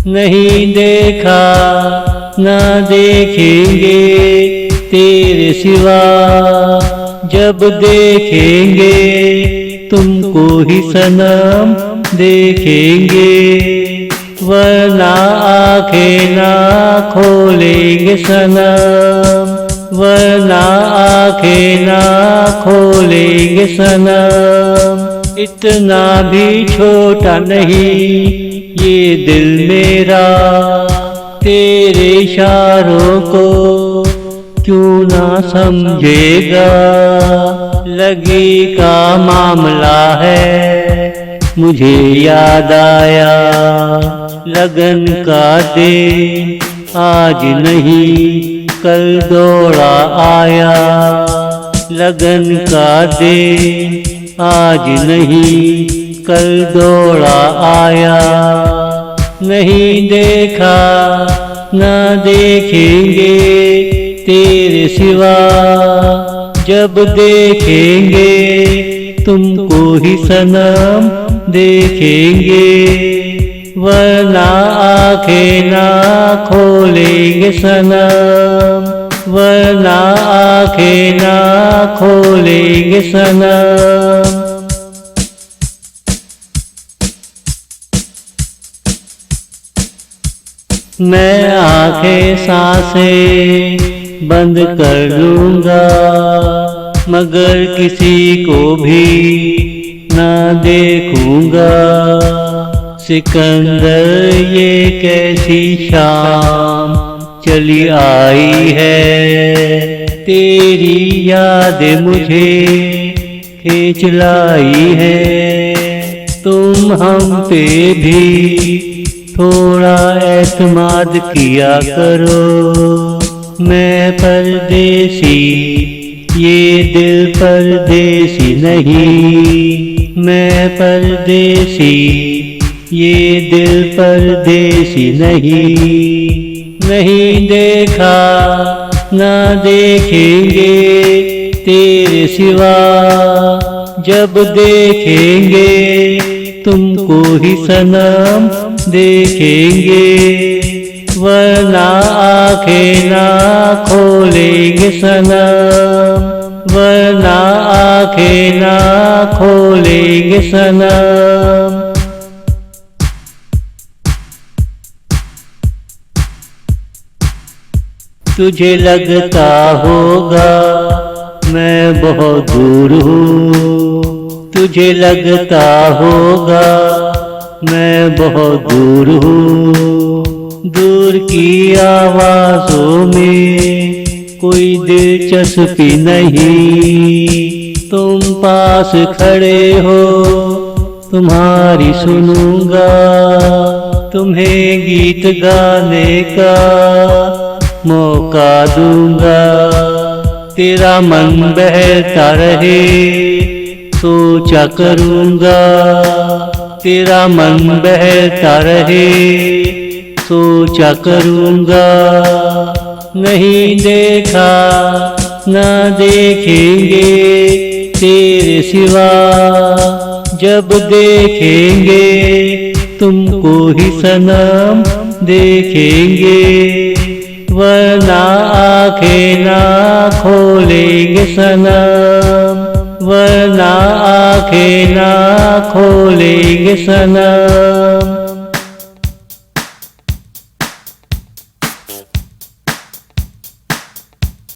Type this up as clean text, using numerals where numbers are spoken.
नहीं देखा ना देखेंगे तेरे सिवा, जब देखेंगे तुमको ही सनम देखेंगे, वरना आँखें ना खोलेंगे सनम, वरना आँखें ना खोलेंगे सनम। इतना भी छोटा नहीं ये दिल मेरा, तेरे इशारों को क्यों ना समझेगा। लगी का मामला है मुझे याद आया, लगन का दिन आज नहीं कल दौड़ा आया, लगन का दिन आज नहीं कल दौड़ा आया। नहीं देखा ना देखेंगे तेरे सिवा, जब देखेंगे तुमको ही सनम देखेंगे, वरना आँखें ना खोलेंगे सनम, वरना आँखें ना खोलेंगे सनम। मैं आँखें सांसें बंद कर लूँगा, मगर किसी को भी ना देखूँगा। सिकंदर ये कैसी शाम चली आई है, तेरी याद मुझे खींच लाई है। तुम हम पे भी थोड़ा एतमाद किया करो। मैं परदेसी ये दिल परदेसी नहीं, मैं परदेसी ये दिल परदेसी नहीं। नहीं देखा ना देखेंगे तेरे सिवा, जब देखेंगे तुमको ही सनम देखेंगे, वरना आँखें ना खोलेंगे सनम, वरना आँखें ना खोलेंगे सनम। तुझे लगता होगा मैं बहुत दूर हूँ, तुझे लगता होगा मैं बहुत दूर हूँ। दूर की आवाज़ों में कोई दिलचस्पी नहीं, तुम पास खड़े हो तुम्हारी सुनूंगा। तुम्हें गीत गाने का मौका दूंगा, तेरा मन बहता रहे सोचा करूंगा, तेरा मन बहता रहे सोचा करूंगा। नहीं देखा ना देखेंगे तेरे सिवा, जब देखेंगे तुमको ही सनम देखेंगे, वरना आँखें ना खोलेंगे सनम, वरना आँखें ना खोलेंगे सनम।